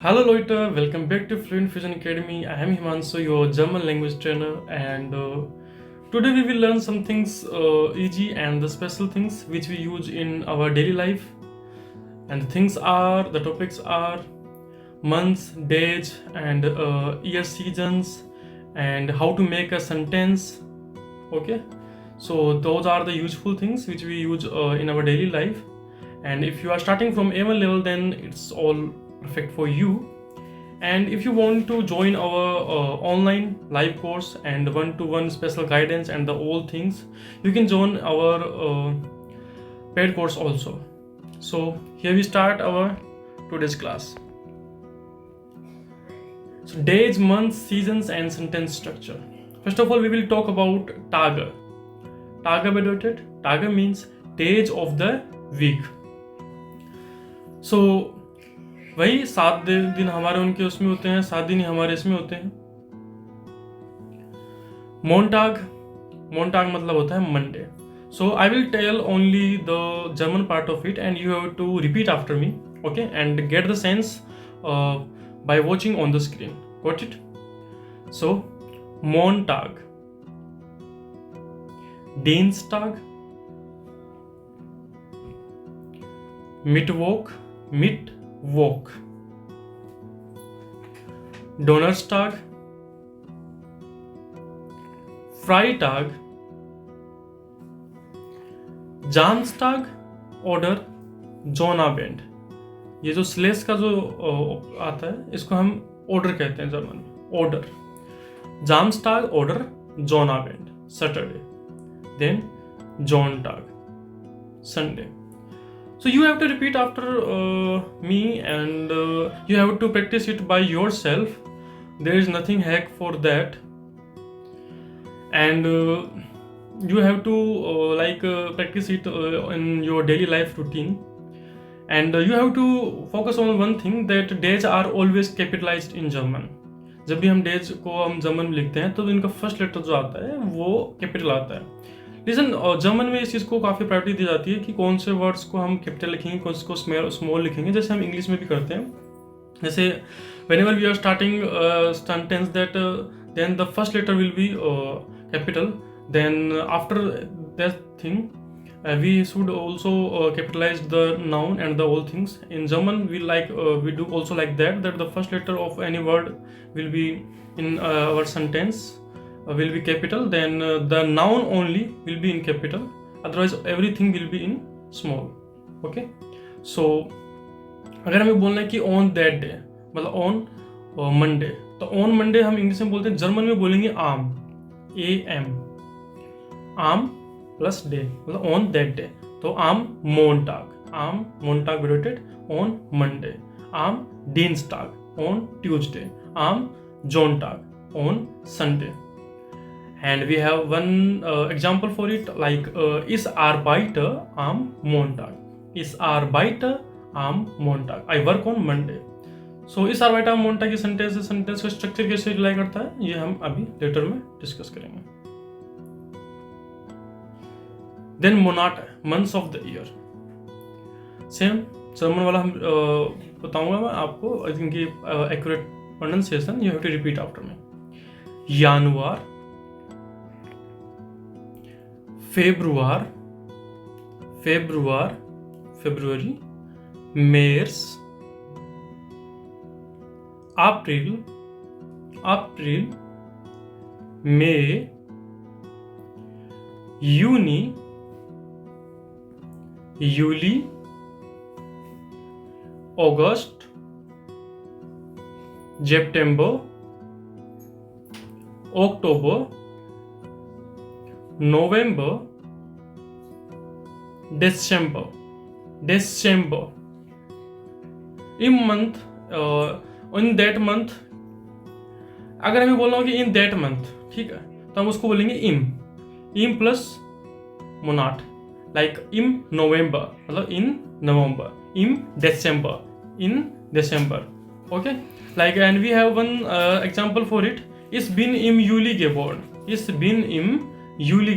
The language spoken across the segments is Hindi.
Hello Leute, welcome back to Fluent Fusion Academy. I am Himanshu, your German language trainer, and today we will learn some things easy and the special things which we use in our daily life. And the topics are months, days, and year seasons, and how to make a sentence. Okay, so those are the useful things which we use in our daily life. And if you are starting from A1 level, then it's all perfect for you. And if you want to join our online live course and one-to-one special guidance and the all things, you can join our paid course also. So here we start our today's class. So days, months, seasons, and sentence structure. First of all, we will talk about Tage. Tage bedeutet, Tage means days of the week. So वही 7 दिन हमारे उनके उसमें होते हैं, 7 दिन ही हमारे इसमें होते हैं. मोन्टाग मतलब होता है Monday. So I will tell only the German part of it and you have to repeat after me, okay, and get the sense by watching on the screen. Got it? So Montag, Dienstag, Mittwoch, Donnerstag, Freitag, Samstag oder Sonnabend. ये जो स्लेस का जो आता है इसको हम ऑर्डर कहते हैं जर्मन में. Order. Samstag oder Sonnabend, Saturday. Then Sonntag, Sunday. So you have to repeat after me and you have to practice it by yourself. There is nothing hack for that. And you have to practice it in your daily life routine. And you have to focus on one thing, that days are always capitalized in German. जब भी हम days को हम जर्मन में लिखते हैं तो इनका फर्स्ट लेटर जो आता है वो कैपिटल आता है. लीजन जर्मन में इस चीज़ को काफ़ी प्रायोरिटी दी जाती है कि कौन से वर्ड्स को हम कैपिटल लिखेंगे, कौन से को स्मॉल लिखेंगे, जैसे हम इंग्लिश में भी करते हैं. जैसे whenever we are starting sentence that then the first letter will be capital, then after that thing we should also capitalize the noun and the all things. In German we do also like that the first letter of any word will be in our sentence will be capital, then the noun only will be in capital, otherwise everything will be in small. Okay, so अगर हमें बोलना है कि on that day मतलब on मंडे, तो on मंडे हम इंग्लिश में बोलते हैं, जर्मन में बोलेंगे आम, am, आम प्लस डे मतलब on that day. तो आम मोन्टाग bedeutet on Monday, आम Dienstag on Tuesday, आम Sonntag on Sunday. And we have one example for it, like ich arbeite am Montag. Ich arbeite am Montag. I work on Monday. So ich arbeite am Montag की सेंटेंस का स्ट्रक्चर कैसे रिलाई करता है ये हम अभी लेटर में डिस्कस करेंगे. Then Monat, months of the year. Same German वाला हम बताऊंगा मैं आपको, इनकी accurate pronunciation you have to repeat after me. Januar, February, März, April, May, Juni, Juli, August, September, October, November, December. In that month, अगर हमें बोलना हो कि in that month, ठीक है, तो हम उसको बोलेंगे im प्लस मोनाट, लाइक im November मतलब in November, im December, okay, like, and we have one example for it. Ich bin im Juli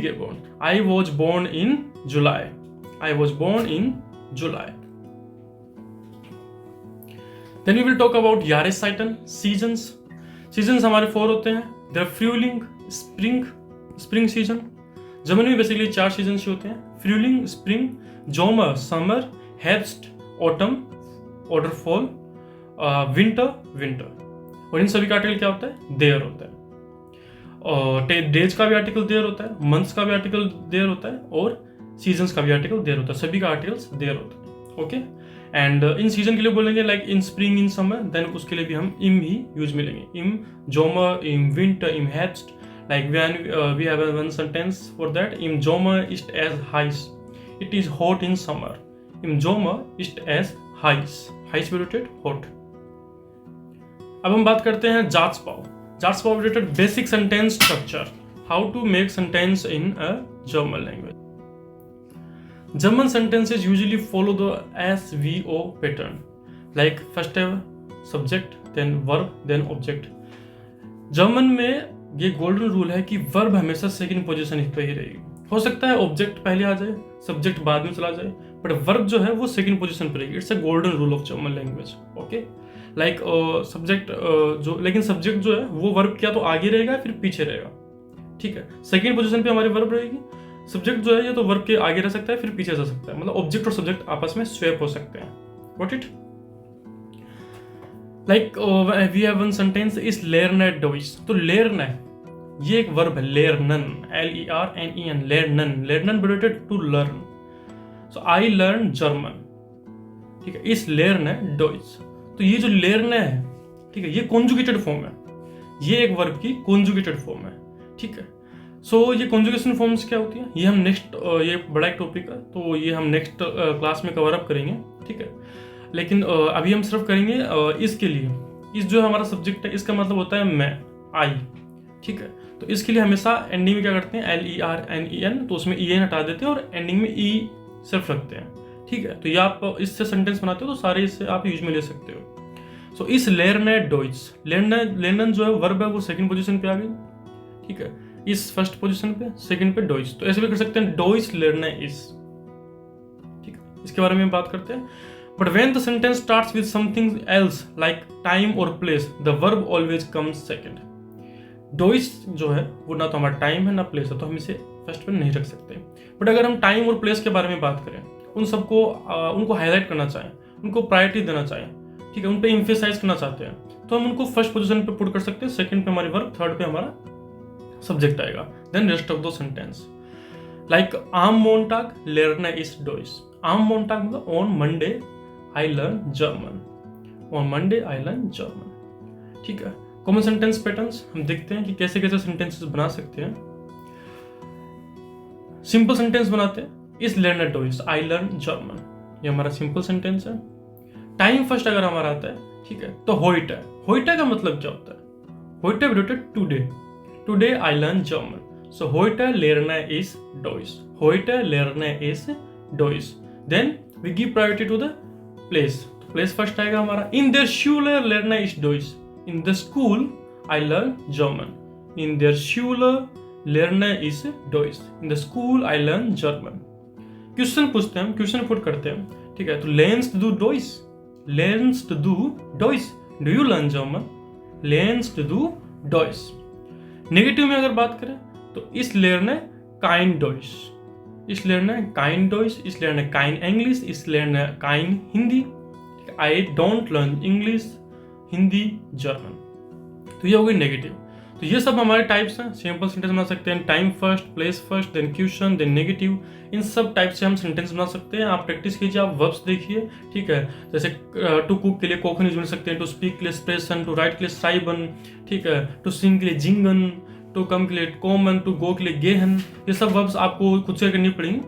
geboren. I was born in July. Then we will talk about Jahreszeiten, seasons. Seasons हमारे 4 होते हैं। देयर फ्यूलिंग, स्प्रिंग सीजन। जर्मनी में बेसिकली 4 सीजन होते हैं, फ्यूलिंग, स्प्रिंग, जोमर, समर, हेर्स्ट, ऑटम, ऑर्डर फॉल, विंटर। और इन सभी का आर्टिकल क्या होता है? देयर होता है। और डेज का भी आर्टिकल देयर होता है, मंथ्स का भी आर्टिकल देयर होता है, और सीजन्स का भी आर्टिकल देयर होता है। सभी का आर्टिकल्स देयर होता है। ओके, एंड इन सीजन के लिए बोलेंगे like in spring, in summer, then उसके लिए भी हम इम ही यूज मिलेंगे। इम जोमर, इम विंटर, इम हेर्स्ट। Like when we have one sentence for that, im Sommer ist as heiß. It is hot in summer. Im Sommer ist as heiß. Heiß related hot. अब हम बात करते हैं Satzbau. Satzbau related basic sentence structure. How to make sentence in a German language. German sentences usually follow the SVO pattern. Like first have subject, then verb, then object. German में ये गोल्डन रूल है कि वर्ब हमेशा सेकंड पोजीशन पे ही रहेगी। हो सकता है ऑब्जेक्ट पहले आ जाए, सब्जेक्ट बाद में चला जाए, बट वर्ब जो है वो सेकंड पोजीशन पे रहेगी। It's a golden rule of German language. Okay, like subject जो, लेकिन सब्जेक्ट जो है वो वर्ब क्या तो आगे रहेगा फिर पीछे रहेगा। ठीक है, सेकंड पोजीशन पे हमारी वर्ब रहेगी। सब्जेक्ट जो है ये तो वर्ब के आगे रह सकता है फिर पीछे जा सकता है, मतलब ऑब्जेक्ट और सब्जेक्ट आपस में स्वैप हो सकते हैं। Got it? Like we have one sentence is लेर्न डॉइस। तो लेर्न है, ये एक वर्ब है, लेर्नन, LERNEN, लेर्नन related to learn. So I learn German. ठीक है, इस लेर्न है डॉइस। तो ये जो लेर्न है, ठीक है, ये कॉन्जुगेटेड फॉर्म है, ये एक वर्ब की कॉन्जुगेटेड फॉर्म है। ठीक है, सो ये कॉन्जुगेशन फॉर्म्स क्या होती है ये हम नेक्स्ट, ये बड़ा एक टॉपिक है तो ये हम नेक्स्ट क्लास में कवर अप करेंगे। ठीक है, लेकिन अभी हम सिर्फ करेंगे इसके लिए। इस जो हमारा सब्जेक्ट है इसका मतलब होता है मैं, आई। ठीक है, तो इसके लिए हमेशा एंडिंग में क्या करते हैं, LERNEN, तो उसमें EN हटा देते हैं और एंडिंग में E सिर्फ रखते हैं। ठीक है, तो ये आप इससे सेंटेंस बनाते हो तो सारे इससे आप यूज में ले सकते हो। सो इस लेर्न डॉइस, लेर्नन जो है वर्ब है वो सेकंड पोजीशन पे आ गई। ठीक है, इस फर्स्ट पोजीशन पे, सेकंड पे डॉइस। तो ऐसे भी कर सकते हैं, डॉइस लेर्न इस। ठीक है, इसके बारे में बात करते हैं। But when the sentence starts with something else like time और place, the verb always comes second. डॉइस जो है वो ना तो हमारा टाइम है ना प्लेस है, तो हम इसे फर्स्ट पे नहीं रख सकते। बट अगर हम टाइम और प्लेस के बारे में बात करें, उन सबको उनको हाईलाइट करना चाहें, उनको प्रायोरिटी देना चाहें, ठीक है, उन पे एम्फेसाइज करना चाहते हैं, तो हम उनको फर्स्ट पोजीशन पे पुट कर सकते हैं, सेकंड पे हमारी वर्ब, थर्ड पे हमारा सब्जेक्ट आएगा। Then rest of the sentence like आम मोंटाग लेर्न इस डॉइस। आम मोंटाग मतलब on Monday I learn German, on Monday I learn German. ठीक है, कॉमन सेंटेंस पैटर्न्स हम देखते हैं कि कैसे कैसे सेंटेंसेस बना सकते हैं। सिंपल सेंटेंस बनाते हैं, इस लर्न डॉइस आई लर्न जर्मन, ये हमारा सिंपल सेंटेंस है। टाइम फर्स्ट अगर हमारा आता है, ठीक है, तो होइटे। होइटे का मतलब क्या होता है? होइटे related today, today I learn German. So होइटे लर्न इस डॉइस, होइटे लर्न इस डॉइस। Then we give priority to the place, तो प्लेस फर्स्ट आएगा हमारा। इन देयर Schule लर्न इस डॉइस, in the school I learn German, in der Schule lerne ich Deutsch, in the school I learn German। Question पूछते हैं, क्वेश्चन पुट करते हैं, ठीक है, तो lernst du Deutsch, lernst du Deutsch, do you learn German, lernst du Deutsch। Negative में अगर बात करें तो इस lerne kein Deutsch, इस lerne kein Deutsch, इस lerne kein English, इस lerne kein Hindi. I don't learn English, Hindi, German. तो ये हो गई नेगेटिव। तो ये सब हमारे टाइप्स हैं, सिंपल सेंटेंस बना सकते हैं, time first, place first, then question, then negative. इन सब टाइप से हम सेंटेंस बना सकते हैं। आप प्रैक्टिस कीजिए, आप वर्ब्स देखिए, ठीक है, जैसे टू कुक के लिए कोकन यूज कर सकते हैं, टू स्पीक के लिए स्प्रेशन, टू राइट के लिए साइबन, ठीक है, टू सिंग के लिए जिंगन, टू कम के लिए कॉमन, टू गो के लिए गेहन। ये सब वर्ब्स आपको खुद से करनी पड़ेंगी,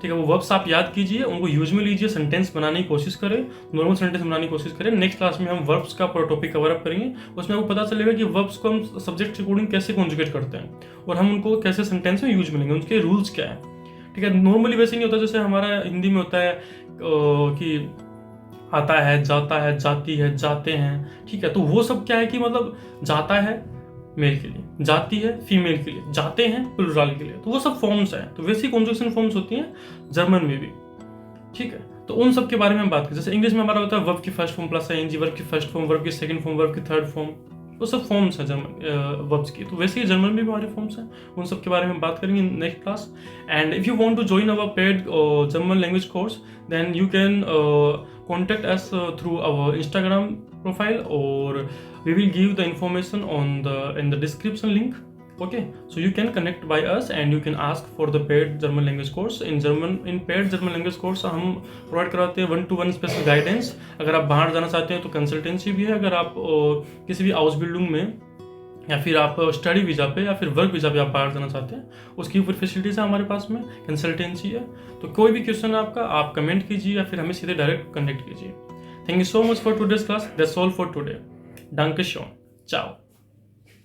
ठीक है। वो वर्ब्स आप याद कीजिए, उनको यूज में लीजिए, सेंटेंस बनाने की कोशिश करें, नॉर्मल सेंटेंस बनाने की कोशिश करें। नेक्स्ट क्लास में हम वर्ब्स का पूरा टॉपिक कवर अप करेंगे, उसमें आपको पता चलेगा कि वर्ब्स को हम सब्जेक्ट के अकॉर्डिंग कैसे कॉन्जुगेट करते हैं और हम उनको कैसे सेंटेंस में यूज में लेंगे, उनके रूल्स क्या है, ठीक है। नॉर्मली वैसे नहीं होता जैसे हमारा हिंदी में होता है कि आता है, जाता है, जाती है, जाते हैं, ठीक है। तो वो सब क्या है कि मतलब जाता है मेल के लिए, जाती है फीमेल के लिए, जाते हैं प्लुरल के लिए, तो वो सब फॉर्म्स हैं। तो वैसी कॉन्जुगेशन फॉर्म्स होती हैं जर्मन में भी, ठीक है। तो उन सब के बारे में हम बात करें। जैसे इंग्लिश में हमारा होता है वर्ब की first form plus ING, verb की फर्स्ट फॉर्म, वर्ब की सेकंड फॉर्म, वर्ब की थर्ड फॉर्म, वो सब फॉर्म्स हैं जर्मन वर्ब्स की। तो वैसे ही जर्मन में भी हमारे फॉर्म्स हैं, उन सब के बारे में बात करेंगे next class. And if you want to join our paid German language course, then you can contact us through our Instagram profile, or we will give the information in the description link. Okay, so you can connect by us and you can ask for the paid German language course. In paid German language course हम प्रोवाइड करवाते हैं 1-to-1 स्पेशल गाइडेंस। अगर आप बाहर जाना चाहते हैं तो कंसल्टेंसी भी है। अगर आप किसी भी हाउस बिल्डिंग में या फिर आप स्टडी वीज़ा पे या फिर वर्क वीज़ा पे आप बाहर जाना चाहते हैं, उसकी ऊपर फैसिलिटीज़ है हमारे पास में, कंसल्टेंसी है। तो कोई भी क्वेश्चन है आपका, आप कमेंट कीजिए या फिर हमें सीधे डायरेक्ट कनेक्ट कीजिए। Thank you so much for today's class. That's all for today. Danke schön. Ciao.